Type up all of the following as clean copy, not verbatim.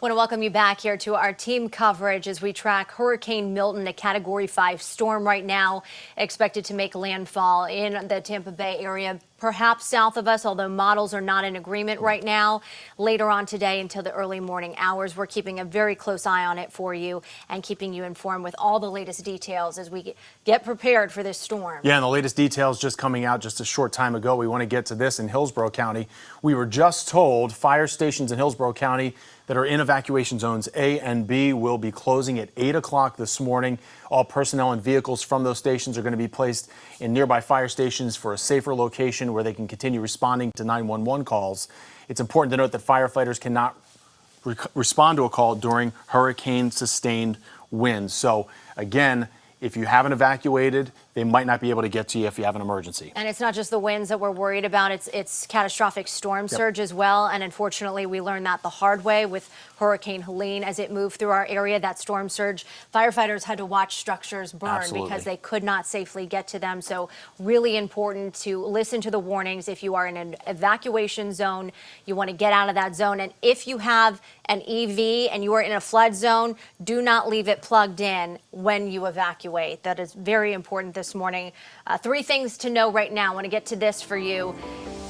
Want to welcome you back here to our team coverage as we track Hurricane Milton, a Category 5 storm right now, expected to make landfall in the Tampa Bay area, perhaps south of us, although models are not in agreement right now. Later on today until the early morning hours, we're keeping a very close eye on it for you and keeping you informed with all the latest details as we get prepared for this storm. Yeah, and the latest details just coming out just a short time ago. We want to get to this in Hillsborough County. We were just told fire stations in Hillsborough County that are in evacuation zones A and B will be closing at 8 o'clock this morning. All personnel and vehicles from those stations are going to be placed in nearby fire stations for a safer location where they can continue responding to 911 calls. It's important to note that firefighters cannot respond to a call during hurricane-sustained winds. So, again, if you haven't evacuated, they might not be able to get to you if you have an emergency. And it's not just the winds that we're worried about, it's catastrophic storm surge as well. And unfortunately, we learned that the hard way with Hurricane Helene as it moved through our area. That storm surge, firefighters had to watch structures burn because they could not safely get to them. So really important to listen to the warnings. If you are in an evacuation zone, you want to get out of that zone. And if you have an EV and you are in a flood zone, do not leave it plugged in when you evacuate. That is very important this morning. Three things to know right now. I want to get to this for you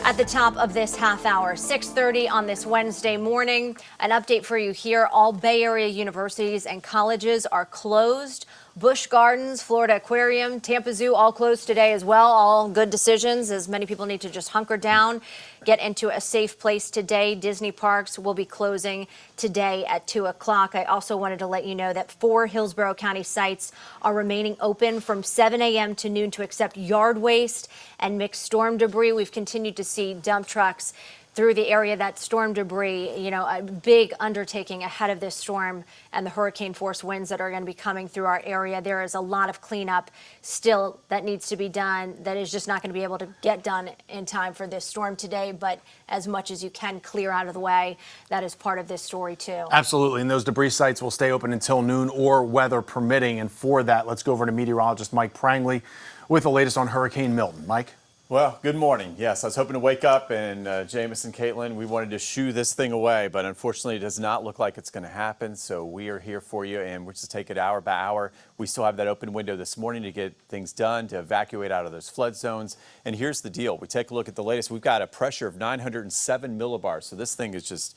at the top of this half hour. 6:30 on this Wednesday morning. An update for you here. All Bay Area universities and colleges are closed. Busch Gardens, Florida Aquarium, Tampa Zoo, all closed today as well. All good decisions as many people need to just hunker down, get into a safe place today. Disney parks will be closing today at 2 o'clock. I also wanted to let you know that 4 Hillsborough County sites are remaining open from 7 a.m. to noon to accept yard waste and mixed storm debris. We've continued to see dump trucks through the area. That storm debris, a big undertaking ahead of this storm and the hurricane force winds that are going to be coming through our area. There is a lot of cleanup still that needs to be done that is just not going to be able to get done in time for this storm today. But as much as you can clear out of the way, that is part of this story too. Absolutely. And those debris sites will stay open until noon or weather permitting. And for that, let's go over to meteorologist Mike Prangley with the latest on Hurricane Milton. Mike? Well, good morning. Yes, I was hoping to wake up and Jameson, Caitlin, we wanted to shoo this thing away, but unfortunately it does not look like it's going to happen. So we are here for you, and we're just take it hour by hour. We still have that open window this morning to get things done, to evacuate out of those flood zones. And here's the deal. We take a look at the latest. We've got a pressure of 907 millibars. So this thing is just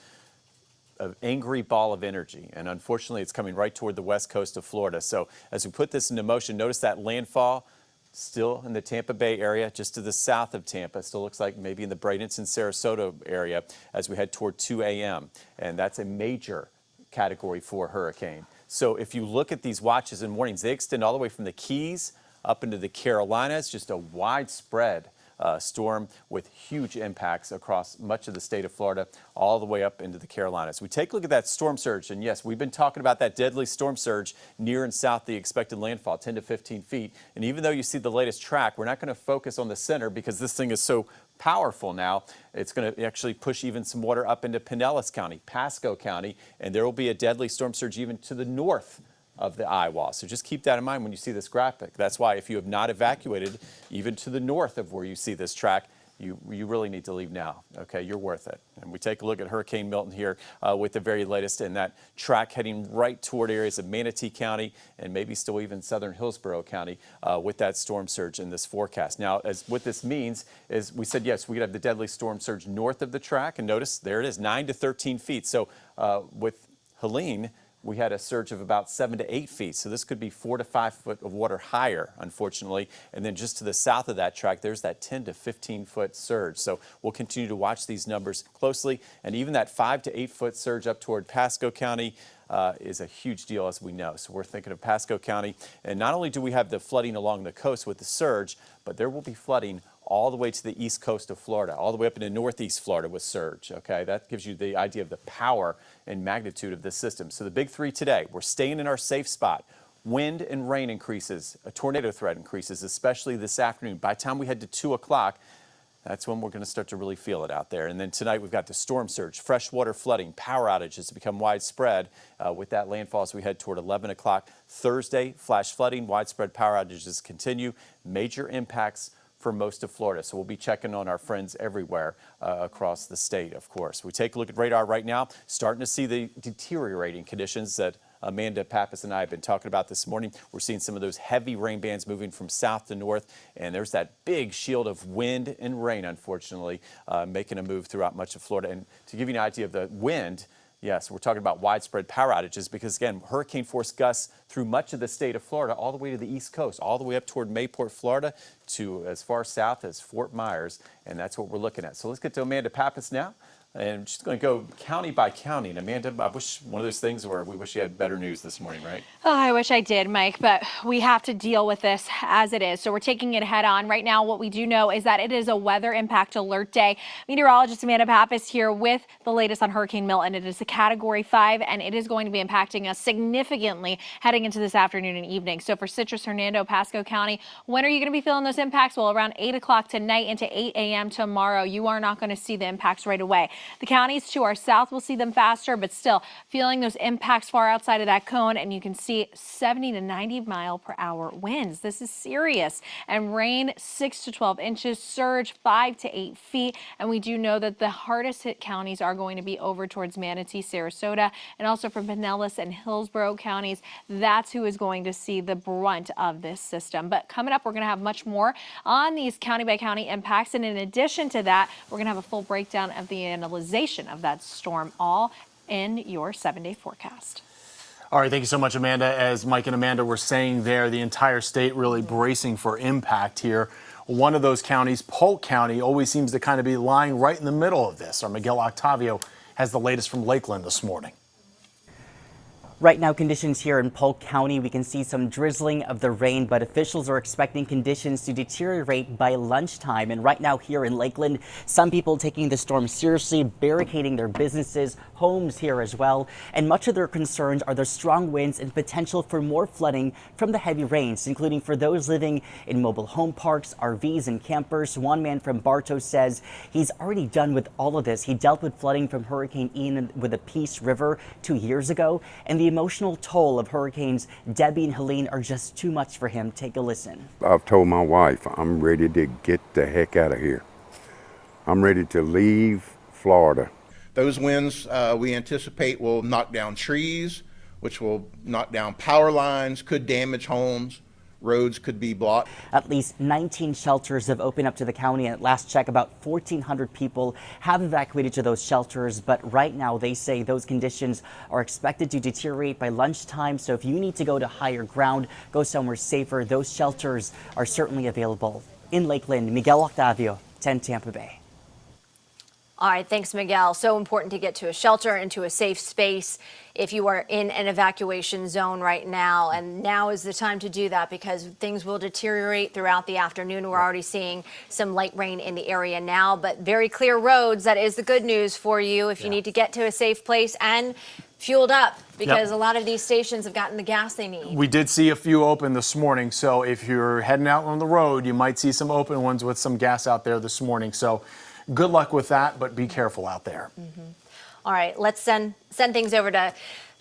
an angry ball of energy. And unfortunately, it's coming right toward the west coast of Florida. So as we put this into motion, notice that landfall still in the Tampa Bay area, just to the south of Tampa. Still looks like maybe in the Bradenton, Sarasota area as we head toward 2 a.m. And that's a major Category 4 hurricane. So if you look at these watches and warnings, they extend all the way from the Keys up into the Carolinas, just a widespread storm with huge impacts across much of the state of Florida, all the way up into the Carolinas. We take a look at that storm surge, and yes, we've been talking about that deadly storm surge near and south the expected landfall, 10 to 15 feet. And even though you see the latest track, we're not going to focus on the center because this thing is so powerful now. It's going to actually push even some water up into Pinellas County, Pasco County, and there will be a deadly storm surge even to the north of the eye wall. So just keep that in mind when you see this graphic. That's why if you have not evacuated even to the north of where you see this track, you really need to leave now. Okay, you're worth it. And we take a look at Hurricane Milton here with the very latest, and that track heading right toward areas of Manatee County and maybe still even southern Hillsborough County with that storm surge in this forecast. Now, what this means is we said, yes, we could have the deadly storm surge north of the track, and notice there it is, 9 to 13 feet. So with Helene, we had a surge of about 7 to 8 feet. So this could be 4 to 5 foot of water higher, unfortunately. And then just to the south of that track, there's that 10 to 15 foot surge. So we'll continue to watch these numbers closely. And even that 5 to 8 foot surge up toward Pasco County is a huge deal, as we know. So we're thinking of Pasco County. And not only do we have the flooding along the coast with the surge, but there will be flooding all the way to the east coast of Florida, all the way up into northeast Florida with surge, okay? That gives you the idea of the power and magnitude of this system. So the big three today, we're staying in our safe spot. Wind and rain increases, a tornado threat increases, especially this afternoon. By the time we head to 2 o'clock, that's when we're going to start to really feel it out there. And then tonight we've got the storm surge, freshwater flooding, power outages become widespread with that landfall as we head toward 11 o'clock. Thursday, flash flooding, widespread power outages continue. Major impacts for most of Florida. So we'll be checking on our friends everywhere across the state, of course. We take a look at radar right now, starting to see the deteriorating conditions that Amanda Pappas and I have been talking about this morning. We're seeing some of those heavy rain bands moving from south to north, and there's that big shield of wind and rain, unfortunately, making a move throughout much of Florida. And to give you an idea of the wind, yes, we're talking about widespread power outages because, again, hurricane force gusts through much of the state of Florida, all the way to the East Coast, all the way up toward Mayport, Florida, to as far south as Fort Myers, and that's what we're looking at. So let's get to Amanda Pappas now. And she's going to go county by county. And Amanda, I wish one of those things where we wish you had better news this morning, right? Oh, I wish I did, Mike, but we have to deal with this as it is. So we're taking it head on. Right now, what we do know is that it is a weather impact alert day. Meteorologist Amanda Pappas here with the latest on Hurricane Milton. It is a Category 5, and it is going to be impacting us significantly heading into this afternoon and evening. So for Citrus, Hernando, Pasco County, when are you going to be feeling those impacts? Well, around 8 o'clock tonight into 8 a.m. tomorrow. You are not going to see the impacts right away. The counties to our south will see them faster, but still feeling those impacts far outside of that cone, and you can see 70 to 90 mile per hour winds. This is serious. And rain 6 to 12 inches, surge 5 to 8 feet. And we do know that the hardest hit counties are going to be over towards Manatee, Sarasota, and also from Pinellas and Hillsborough counties. That's who is going to see the brunt of this system. But coming up, we're going to have much more on these county by county impacts. And in addition to that, we're going to have a full breakdown of the analyzation of that storm, all in your 7-day forecast. All right, thank you so much, Amanda. As Mike and Amanda were saying there, the entire state really bracing for impact here. One of those counties, Polk County, always seems to kind of be lying right in the middle of this. Our Miguel Octavio has the latest from Lakeland this morning. Right now, conditions here in Polk County, we can see some drizzling of the rain, but officials are expecting conditions to deteriorate by lunchtime. And right now here in Lakeland, some people taking the storm seriously, barricading their businesses, homes here as well. And much of their concerns are the strong winds and potential for more flooding from the heavy rains, including for those living in mobile home parks, RVs, and campers. One man from Bartow says he's already done with all of this. He dealt with flooding from Hurricane Ian with the Peace River 2 years ago, and the emotional toll of hurricanes Debbie and Helene are just too much for him. Take a listen. I've told my wife I'm ready to get the heck out of here. I'm ready to leave Florida. Those winds we anticipate will knock down trees, which will knock down power lines, could damage homes. Roads could be blocked. At least 19 shelters have opened up to the county, and at last check, about 1,400 people have evacuated to those shelters. But right now, they say those conditions are expected to deteriorate by lunchtime. So if you need to go to higher ground, go somewhere safer, those shelters are certainly available. In Lakeland, Miguel Octavio, 10 Tampa Bay. All right, thanks, Miguel. So important to get to a shelter, into a safe space if you are in an evacuation zone right now. And now is the time to do that because things will deteriorate throughout the afternoon. We're already seeing some light rain in the area now, but very clear roads. That is the good news for you if you need to get to a safe place and fueled up, because a lot of these stations have gotten the gas they need. We did see a few open this morning, so if you're heading out on the road, you might see some open ones with some gas out there this morning. So good luck with that, but be careful out there. All right, let's send things over to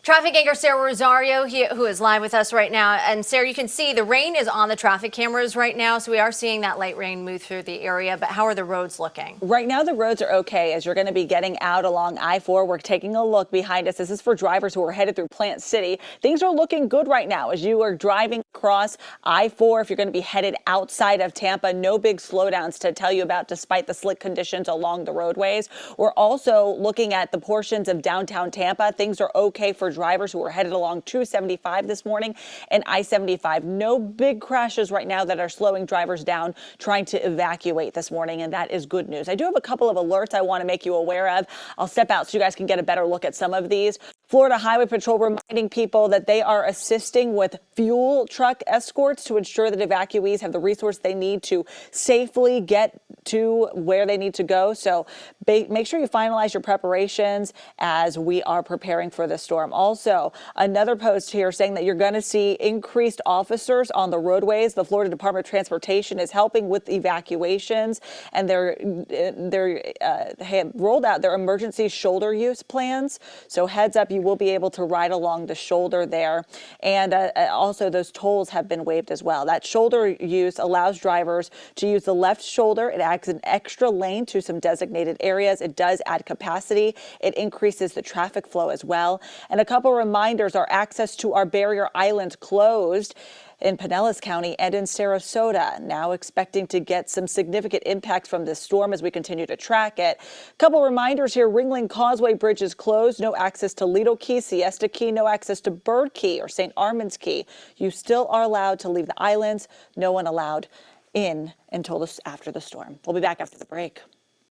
traffic anchor Sarah Rosario, who is live with us right now. And Sarah, you can see the rain is on the traffic cameras right now, so we are seeing that light rain move through the area. But how are the roads looking? Right now, the roads are okay as you're going to be getting out along I-4. We're taking a look behind us. This is for drivers who are headed through Plant City. Things are looking good right now as you are driving across I-4. If you're going to be headed outside of Tampa, no big slowdowns to tell you about despite the slick conditions along the roadways. We're also looking at the portions of downtown Tampa. Things are okay for drivers who are headed along 275 this morning and I-75. No big crashes right now that are slowing drivers down trying to evacuate this morning, and that is good news. I do have a couple of alerts I want to make you aware of. I'll step out so you guys can get a better look at some of these. Florida Highway Patrol reminding people that they are assisting with fuel truck escorts to ensure that evacuees have the resource they need to safely get to where they need to go. So make sure you finalize your preparations as we are preparing for this storm. Also, another post here saying that you're going to see increased officers on the roadways. The Florida Department of Transportation is helping with evacuations, and they have rolled out their emergency shoulder use plans. So heads up, you will be able to ride along the shoulder there. And also those tolls have been waived as well. That shoulder use allows drivers to use the left shoulder. It adds an extra lane to some designated areas. It does add capacity. It increases the traffic flow as well. And a couple reminders, our access to our barrier islands closed in Pinellas County and in Sarasota. Now expecting to get some significant impacts from this storm as we continue to track it. Couple reminders here, Ringling Causeway Bridge is closed. No access to Lido Key, Siesta Key, no access to Bird Key or St. Armand's Key. You still are allowed to leave the islands. No one allowed in until after the storm. We'll be back after the break.